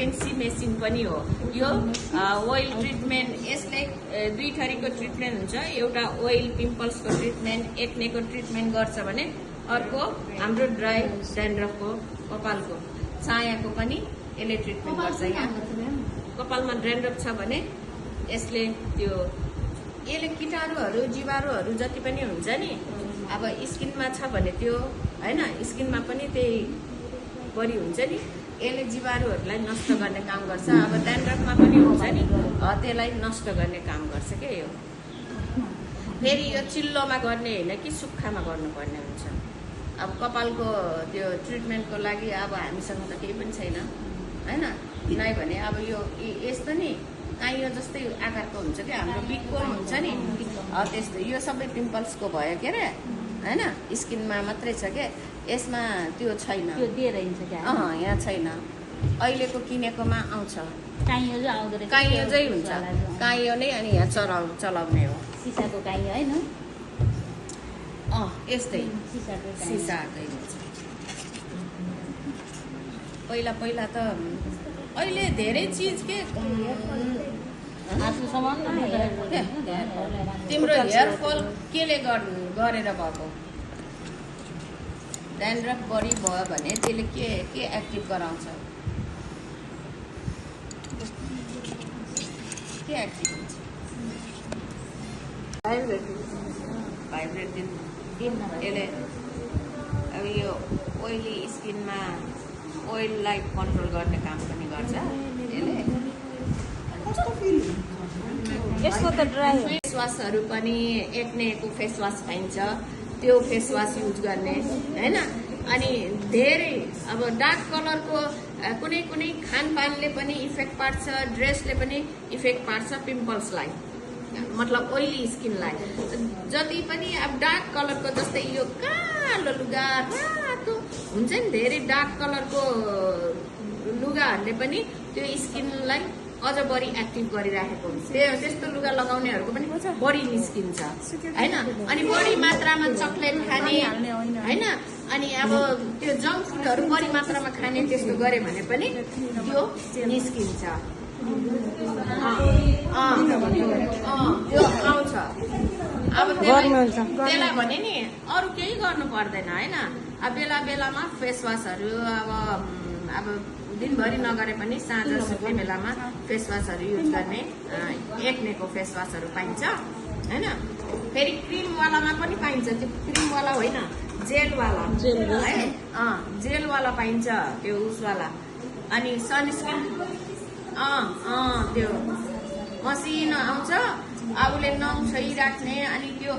Potency machine पनि हो यो ओइल ट्रिटमेन्ट। यसले दुई थरीको ट्रिटमेन्ट हुन्छ, एउटा ओइल पिम्पल्सको ट्रिटमेन्ट एक्नेको ट्रिटमेन्ट गर्छ भने अर्को हाम्रो ड्राई ड्यान्ड्रफको कपालको चायाको पनि यसले ट्रिटमेन्ट गर्छ। यहाँ कपालमा ड्यान्ड्रफ छ भने यसले यसले कीटाणुहरू जीवाणुहरू जति पनि हुन्छ नि, अब स्किनमा छ भने त्यो हैन, स्किनमा पनि त्यही बढी हुन्छ नि, यसले जीवाणुहरूलाई नष्ट गर्ने काम गर्छ। अब ड्यान्ड्रफमा पनि हुन्छ नि, त्यसलाई नष्ट गर्ने काम गर्छ क्या यो। फेरि यो चिल्लोमा गर्ने होइन कि सुक्खामा गर्नुपर्ने हुन्छ। अब कपालको त्यो ट्रिटमेन्टको लागि अब हामीसँग त केही पनि छैन हैन, नै भने अब यो यस्तो नि काइयो जस्तै आकारको हुन्छ क्या, हाम्रो बिगको हुन्छ नि त्यस्तो। यो सबै पिम्पल्सको भयो के अरे हैन, स्किनमा मात्रै छ के, यसमा त्यो छैन, त्यो दिएर हिँड्छ क्या। यहाँ छैन। अहिलेको किनेकोमा आउँछ काइयो जो आउँदो रहेछ, काइयो चाहिँ हुन्छ, काइयो नै अनि यहाँ चलाउने हो, सिसाको काइयो होइन, यस्तै सिसाकै हुन्छ। पहिला पहिला त अहिले धेरै चिज के तिम्रो हेयर फल केले गरेर भएको? ड्यान्ड्रफ बढी भयो भने त्यसले के एक्टिभ गराउँछ? के एक्टिभ हुन्छ? भाइब्रेट दिन यसले अब यो ओइली स्किनमा ओइललाई कन्ट्रोल गर्ने काम पनि गर्छ यसले। यसको त ड्राई फेस वासहरू पनि एक्नेको फेस वास पाइन्छ, त्यो फेस वास युज गर्ने हैन। अनि धेरै अब डार्क कलरको कुनै कुनै खानपानले पनि इफेक्ट पार्छ, ड्रेसले पनि इफेक्ट पार्छ पिम्पल्सलाई, मतलब ओइली स्किनलाई। जति पनि अब डार्क कलरको जस्तै यो कालो लुगा रातो हुन्छ नि, धेरै डार्क कलरको लुगाहरूले पनि त्यो स्किनलाई अझ बढी एक्टिभ गरिराखेको हुन्छ। त्यस्तो लुगा लगाउनेहरूको पनि बढी निस्किन्छ हैन। अनि बढी मात्रामा चक्लेट खाने हैन, अनि अब त्यो जङ्क फुडहरू बढी मात्रामा खाने त्यस्तो गरे भने पनि त्यो निस्किन्छ, त्यो आउँछ। अब त्यसलाई भने नि अरू केही गर्नु पर्दैन हैन। अब बेला बेलामा फेस वासहरू अब दिनभरि नगरे पनि साँझ सुत्ने बेलामा फेस वासहरू युज गर्ने एक्नेको फेस वासहरू पाइन्छ हैन। फेरि क्रिमवालामा पनि पाइन्छ, त्यो क्रिमवाला होइन जेलवाला है, जेलवाला पाइन्छ त्यो उसवाला। अनि सनस्क्रिन त्यो मसिनो आउँछ, अब उसले नङ छोइराख्ने। अनि त्यो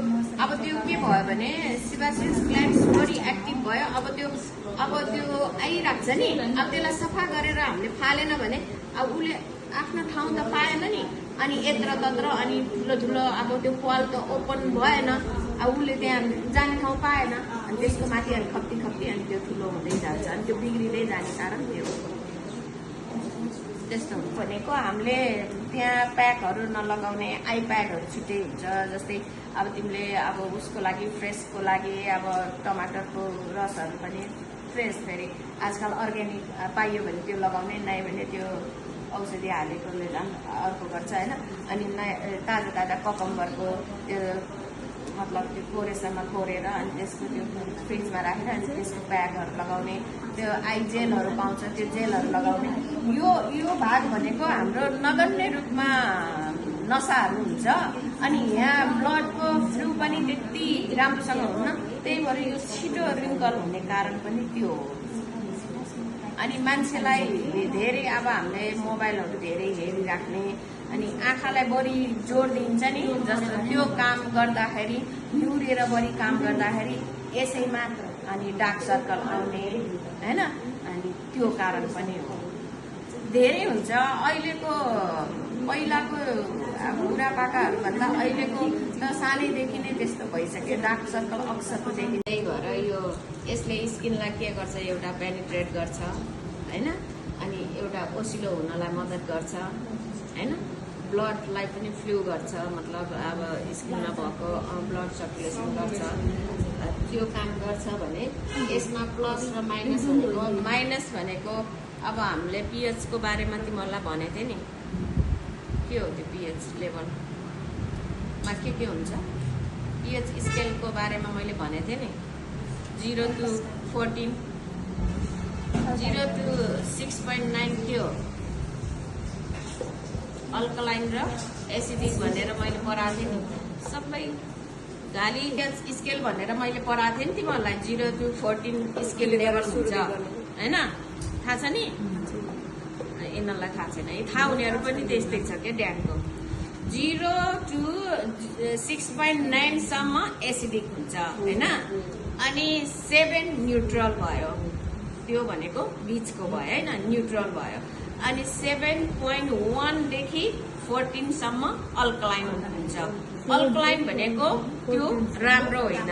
अब त्यो के भयो भने सिबासिस ग्ल्यान्ड्स बढी एक्टिभ भयो, अब त्यो आइराख्छ नि, अब त्यसलाई सफा गरेर हामीले फालेन भने अब उसले आफ्नो ठाउँ त पाएन नि, अनि यत्र तत्र अनि ठुलो ठुलो अब त्यो पाल त ओपन भएन, अब उसले त्यहाँ जाने ठाउँ पाएन, अनि त्यसको माथि अनि खप्ती अनि त्यो ठुलो हुँदै जान्छ, अनि त्यो बिग्रिँदै जाने कारण त्यो त्यस्तो भनेको। हामीले त्यहाँ प्याकहरू नलगाउने, आई प्याकहरू छिट्टै हुन्छ। जस्तै अब तिमीले अब उसको लागि फ्रेसको लागि अब टमाटरको रसहरू पनि फ्रेस, फेरि आजकल अर्ग्यानिक पाइयो भने त्यो लगाउने, नै भने त्यो औषधि हालेकोले झन् अर्को गर्छ होइन। अनि ताजा ताजा ककम्बरको त्यो मतलब त्यो कोरेसम्म कोरेर अनि त्यसको त्यो फ्रिजमा राखेर अनि त्यसको प्याकहरू लगाउने, त्यो आई जेलहरू पाउँछ त्यो जेलहरू लगाउने। यो भाग भनेको हाम्रो नगन्य रूपमा नसाहरू हुन्छ। अनि यहाँ ब्लडको फ्लू पनि त्यति राम्रोसँग हुन्न, त्यही भएर यो छिटो रिङ्कल हुने कारण पनि त्यो हो। अनि मान्छेलाई धेरै अब हामीले मोबाइलहरू धेरै हेरिराख्ने, अनि आँखालाई बढी जोड दिन्छ नि, जस्तो त्यो काम गर्दाखेरि निहुरेर बढी काम गर्दाखेरि यसैमा अनि डार्क सर्कल आउने हैन, अनि त्यो कारण पनि हो। धेरै हुन्छ अहिलेको, पहिलाको बुढापाकाहरूभन्दा अहिलेको त सानैदेखि नै त्यस्तो भइसक्यो, डार्क सर्कल अक्सरको देखि। त्यही भएर यसले स्किनलाई के गर्छ, एउटा पेनिट्रेट गर्छ हैन, अनि एउटा ओसिलो हुनलाई मद्दत गर्छ हैन, ब्लडलाई पनि फ्लू गर्छ, मतलब अब स्किनमा भएको ब्लड सर्कुलेसन गर्छ, त्यो काम गर्छ भने यसमा प्लस र माइनस भनेको अब हामीले पिएचको बारेमा तिमीहरूलाई भनेको थिएँ नि, के हो त्यो पिएच लेभलमा के हुन्छ। पिएच स्केलको बारेमा मैले भनेको थिएँ नि, 0 to 14, 0 to 6.9 के हो, अल्कलाइन र एसिडिक भनेर मैले पढाएको थिएँ नि। सबै गाली स्केल भनेर मैले पढाएको थिएँ नि तिमीहरूलाई। 0 to 14 स्केल लेभल हुन्छ होइन, थाहा छ नि? यिनीहरूलाई थाहा छैन, थाहा हुनेहरू पनि त्यस्तै छ क्या ड्यानको। 0 to 6.9 सम्म एसिडिक हुन्छ होइन, अनि 7 न्युट्रल भयो, त्यो भनेको बिचको भयो होइन, न्युट्रल भयो। अनि 7.1 देखि 14 सम्म अल्कलाइन हुन्छ। अल्कलाइन भनेको त्यो राम्रो होइन।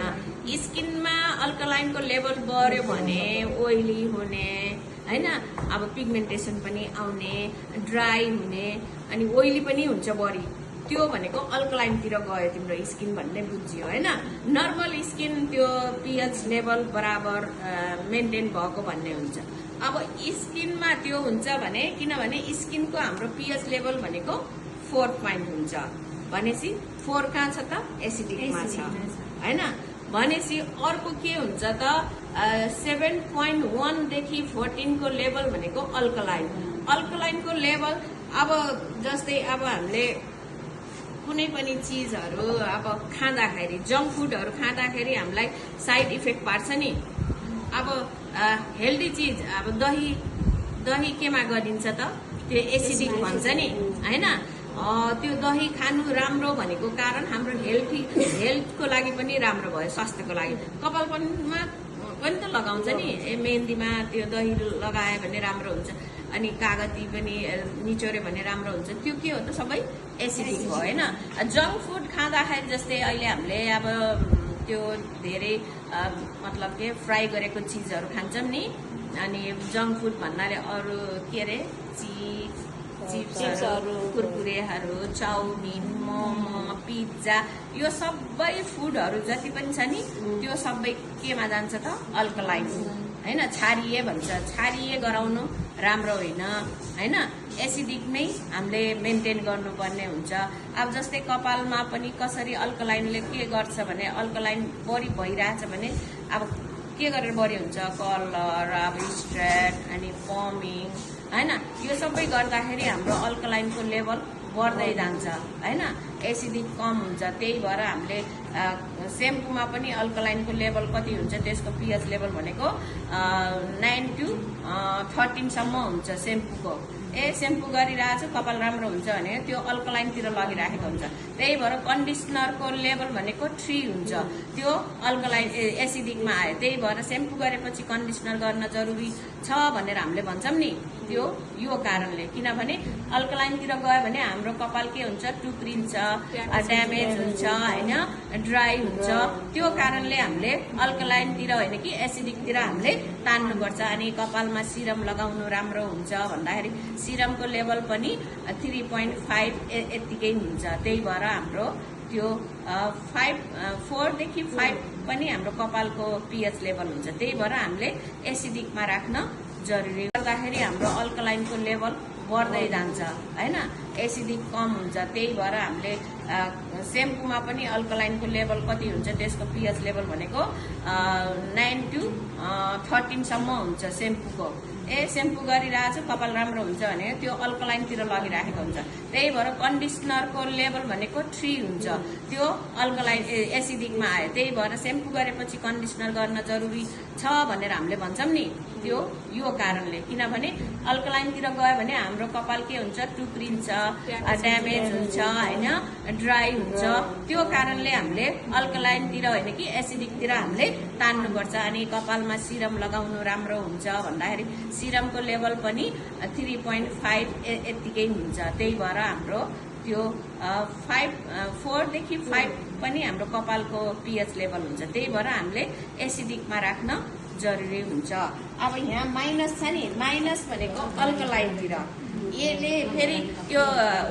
स्किनमा अल्कलाइनको लेभल बढ्यो भने ओइली हुने होइन, अब पिगमेन्टेसन पनि आउने, ड्राई हुने, अनि ओइली पनि हुन्छ बढी। त्यो भनेको अल्कलाइनतिर गयो तिम्रो स्किन भन्ने बुझ्यो होइन। नर्मल स्किन त्यो पिएच लेभल बराबर मेन्टेन भएको भन्ने हुन्छ। अब स्किनमा त्यो हुन्छ भने, किनभने स्किनको हाम्रो पिएच लेभल भनेको 4 पोइन्ट हुन्छ भनेपछि 4 कहाँ छ त, एसिडिकमा छ होइन। भनेपछि अर्को के हुन्छ त, 7.1 देखि 14 को लेभल भनेको अल्कलाइन। अल्कलाइनको लेभल अब जस्तै अब हामीले कुनै पनि चिजहरू अब खाँदाखेरि, जङ्क फुडहरू खाँदाखेरि हामीलाई साइड इफेक्ट पार्छ नि। अब हेल्दी चिज, अब दही केमा गरिन्छ त, त्यो एसिडिक भन्छ नि होइन। त्यो दही खानु राम्रो भनेको कारण हाम्रो हेल्थको लागि पनि राम्रो भयो, स्वास्थ्यको लागि। कपाल पनि त लगाउँछ नि, मेहन्दीमा त्यो दही लगायो भने राम्रो हुन्छ, अनि कागती पनि निचोर्यो भने राम्रो हुन्छ। त्यो के हो त, सबै एसिडिक हो होइन। जङ्क फुड खाँदाखेरि जस्तै अहिले हामीले अब त्यो धेरै मतलब के फ्राई गरेको चिजहरू खान्छौँ नि, अनि जङ्क फुड भन्नाले अरू के अरे चिप्सहरू, कुरकुरेहरू, चाउमिन, मोमो, पिज्जा, यो सबै फुडहरू जति पनि छ नि, त्यो सबै केमा जान्छ त, अल्कलाइन होइन। क्षारीय भन्छ, क्षारीय गराउनु राम्रो होइन होइन। एसिडिक नै हामीले मेन्टेन गर्नुपर्ने हुन्छ। अब जस्तै कपालमा पनि कसरी अल्कलाइनले के गर्छ भने, अल्कलाइन बढी भइरहेछ भने अब के गरेर बढी हुन्छ, कलर, अब स्ट्रेट, अनि पमिङ होइन, यो सबै गर्दाखेरि हाम्रो अल्कलाइनको लेभल बढ्दै जान्छ होइन, एसिडिक कम हुन्छ। त्यही भएर हामीले सेम्पूमा पनि अल्कलाइनको लेभल कति हुन्छ, त्यसको पिएच लेभल भनेको 9 to 13 सम्म हुन्छ सेम्पूको। सेम्पू गरिरहेको कपाल राम्रो हुन्छ भने त्यो अल्कलाइनतिर लगिराखेको हुन्छ। त्यही भएर कन्डिसनरको लेभल भनेको 3 हुन्छ, त्यो अल्कलाइन एसिडिकमा आयो। त्यही भएर सेम्पू गरेपछि कन्डिसनर गर्न जरुरी छ भनेर हामीले भन्छौँ नि, त्यो यो कारणले। किनभने अल्कलाइनतिर गयो भने हाम्रो कपाल के हुन्छ, टुक्रिन्छ, ड्यामेज हुन्छ होइन, ड्राई हुन्छ। त्यो कारणले हामीले अल्कलाइनतिर होइन कि एसिडिकतिर हामीले तान्नुपर्छ। अनि कपालमा सिरम लगाउनु राम्रो हुन्छ भन्दाखेरि सिरमको लेभल पनि 3.5 यतिकै हुन्छ। त्यही भएर हाम्रो त्यो 4 देखि 5 पनि हाम्रो कपालको पिएच लेभल हुन्छ। त्यही भएर हामीले एसिडिकमा राख्न जरुरी गर्दाखेरि हाम्रो अल्कलाइनको लेभल बढ्दै जान्छ होइन, एसिडिक कम हुन्छ। त्यही भएर हामीले सेम्पूमा पनि अल्कलाइनको लेभल कति हुन्छ, त्यसको पिएच लेभल भनेको 9 to 13 सम्म हुन्छ सेम्पूको। सेम्पू गरिरहेको छु कपाल राम्रो हुन्छ भने त्यो अल्कलाइनतिर लगिराखेको हुन्छ। त्यही भएर कन्डिसनरको लेभल भनेको 3 हुन्छ, त्यो अल्कलाइन एसिडिकमा आयो। त्यही भएर सेम्पू गरेपछि कन्डिसनर गर्न जरुरी छ भनेर हामीले भन्छौँ नि, त्यो यो कारणले। किनभने अल्कलाइनतिर गयो भने हाम्रो कपाल के हुन्छ, टुक्रिन्छ, ड्यामेज हुन्छ होइन, ड्राई हुन्छ। त्यो कारणले हामीले अल्कलाइनतिर होइन कि एसिडिकतिर हामीले तान्नुपर्छ। अनि कपालमा सिरम लगाउनु राम्रो हुन्छ भन्दाखेरि सिरमको लेभल पनि 3.5 यतिकै हुन्छ। त्यही भएर हाम्रो त्यो 4 देखि 5 पनि हाम्रो कपालको पिएच लेभल हुन्छ। त्यही भएर हामीले एसिडिकमा राख्न जरुरी हुन्छ। अब यहाँ माइनस छ नि, माइनस भनेको अल्कलाइनतिर। यसले फेरि त्यो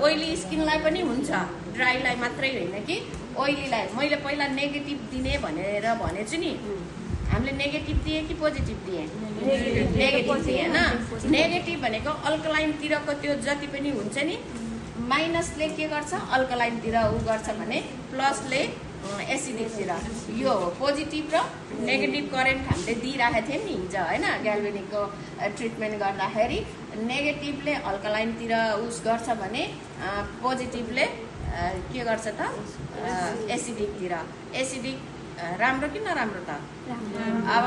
ओइली स्किनलाई पनि हुन्छ, ड्राईलाई मात्रै होइन कि ओइलीलाई। मैले पहिला नेगेटिभ दिने भनेर भनेछु नि, हामीले नेगेटिभ दिए कि पोजिटिभ दिए? नेगेटिभ दिए होइन। नेगेटिभ भनेको अल्कलाइनतिरको त्यो जति पनि हुन्छ नि, माइनसले के गर्छ अल्कलाइनतिर ऊ गर्छ भने प्लसले एसिडिकतिर। यो हो पोजिटिभ र नेगेटिभ करेन्ट हामीले दिइरहेको थियौँ नि हिजो होइन, ग्याल्भेनिकको ट्रिटमेन्ट गर्दाखेरि नेगेटिभले अल्कलाइनतिर उस गर्छ भने पोजिटिभले के गर्छ त एसिडिकतिर। एसिडिक राम्रो कि नराम्रो त? अब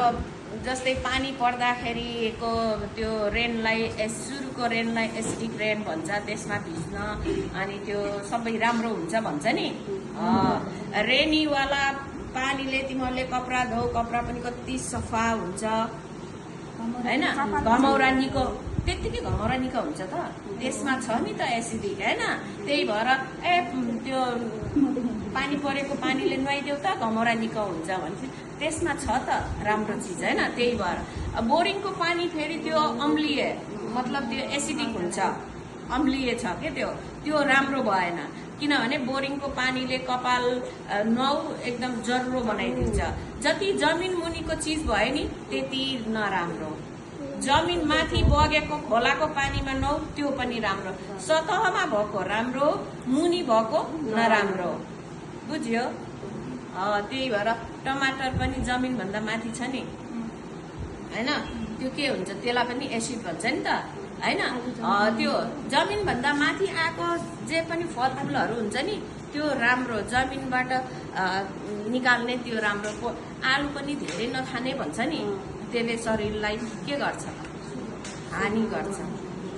जस्तै पानी पर्दाखेरिको त्यो रेनलाई सुरुको रेनलाई एसिडिक रेन भन्छ, त्यसमा भिज्न अनि त्यो सबै राम्रो हुन्छ भन्छ नि। रेनीवाला पानीले तिमीहरूले कपडा धो, कपडा पनि कति सफा हुन्छ होइन। घमौरा निको, त्यत्तिकै घमौरा निको हुन्छ त, त्यसमा छ नि त एसिडिक होइन। त्यही भएर त्यो पानी परेको पानीले नुहाइदेऊ त घमौरा निको हुन्छ भनेपछि त्यसमा छ त राम्रो चिज होइन। त्यही भएर बोरिङको पानी फेरि त्यो अम्लीय, मतलब त्यो एसिडिक हुन्छ, अम्लीय छ के त्यो राम्रो भएन। किनभने बोरिङको पानीले कपाल नुहाउ एकदम जर्रो बनाइदिन्छ। जति जमिन मुनिको चिज भयो नि त्यति नराम्रो। जमिन माथि बगेको खोलाको पानीमा नुहाउ त्यो पनि राम्रो। सतहमा भएको राम्रो, मुनि भएको नराम्रो, बुझ्यो? त्यही भएर टमाटर पनि जमिनभन्दा माथि छ नि होइन, त्यो के हुन्छ त्यसलाई पनि एसिड भन्छ नि त होइन। त्यो जमिनभन्दा माथि आएको जे पनि फलफुलहरू हुन्छ नि त्यो राम्रो, जमिनबाट निकाल्ने त्यो राम्रो। आलु पनि धेरै नखाने भन्छ नि, त्यसले शरीरलाई के गर्छ हानि गर्छ।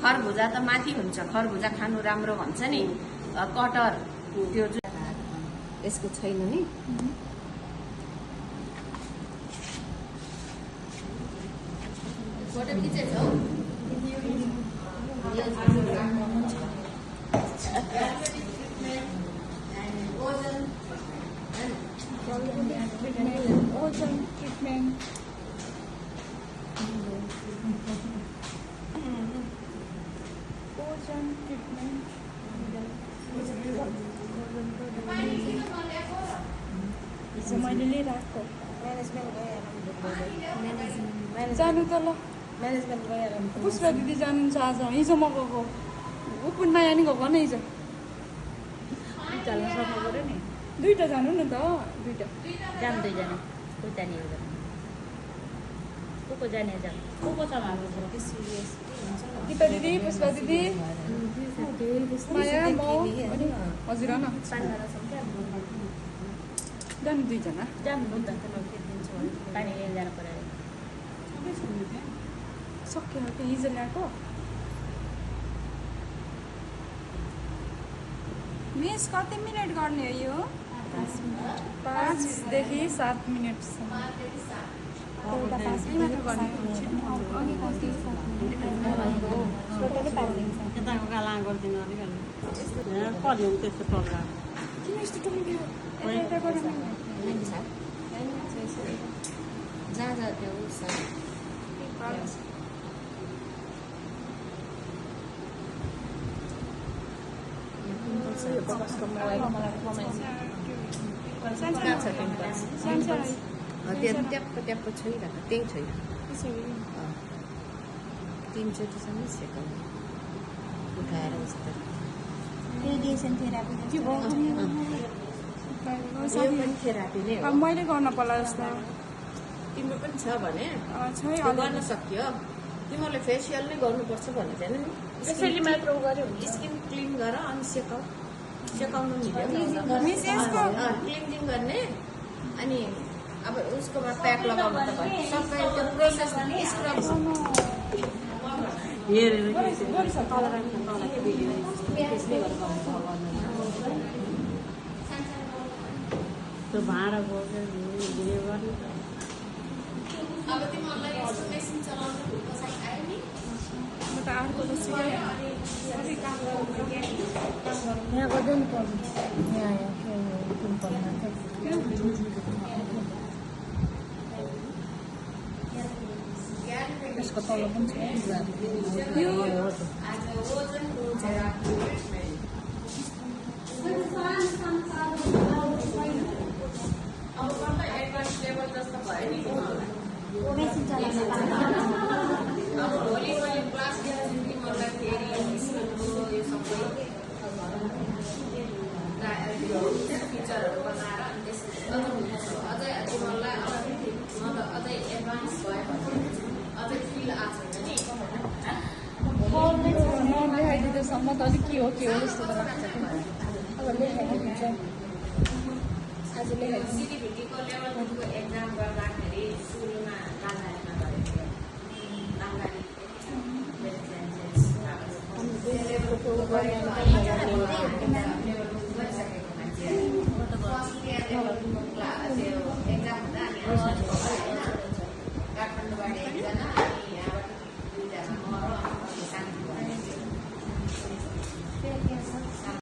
खरबुजा त माथि हुन्छ, खरबुजा खानु राम्रो भन्छ नि। कटहर त्यो यसको छैन नि। फोटो खिचेछ हौ। मैले लिइरहेको जानु त ल म्यानेजमेन्ट गएर पुष्पा दिदी जानुहुन्छ आज। हिजो म गएको, ऊ पनि नयाँ नि गएको न हिजो। सक्नु पऱ्यो नि, दुइटा जानु न त, दुइटा जानु दुईजना। को जाने एउटा को जाने जानु को छ हाम्रो गीता दिदी, पुष्पा दिदी, माया, म अनि हजुर न जानु दुईजना। जानु त पानी लिएर जानु पऱ्यो। सक्यो त्यो हिजो ल्याएको। मिस कति मिनट गर्ने हो यो? 5 देखि 7 मिनटसम्म। जहाँ त्यो ट्याप्प छोइरहेको त्यही छोइरहेको 3 चोटिसम्म सेकाउनु उठाएर यस्तो रेडिएसन थेरापी थेरापी नै हो। मैले गर्न पर्ला जस्तो। तिम्रो पनि छ भने छ गर्न सक्यो। तिमीहरूले फेसियल नै गर्नुपर्छ भन्ने छैन नि। यसैले मात्र गर्यो स्किन क्लिन गर अनि सेकाउनु मिल्यो। क्लिन्जिङ गर्ने अनि अब उसकोमा प्याक लगाउनु त भयो। सबै त्यो प्रोसेस स्क्रब त्यो भाँडा बोकेर अब तिमीहरूलाई यस्तो मेसिन चलाउनु आयो नि। म त अर्को त सिकाएँ। यहाँ गर्दै नि पर्छ। यसको तल पनि छ। यो अब एडभान्स लेभल जस्तो भयो नि। त अलिक के हो जस्तो त लाग्छ अब लेखेको हुन्छ आज लेखेको सिटिभिटीको लेभल 2 को एक्जाम गर्दाखेरि सुरुमा लाङ्गारीमा गरेको थियो लाङ्गारी लेभल 2 गरिसकेको मान्छे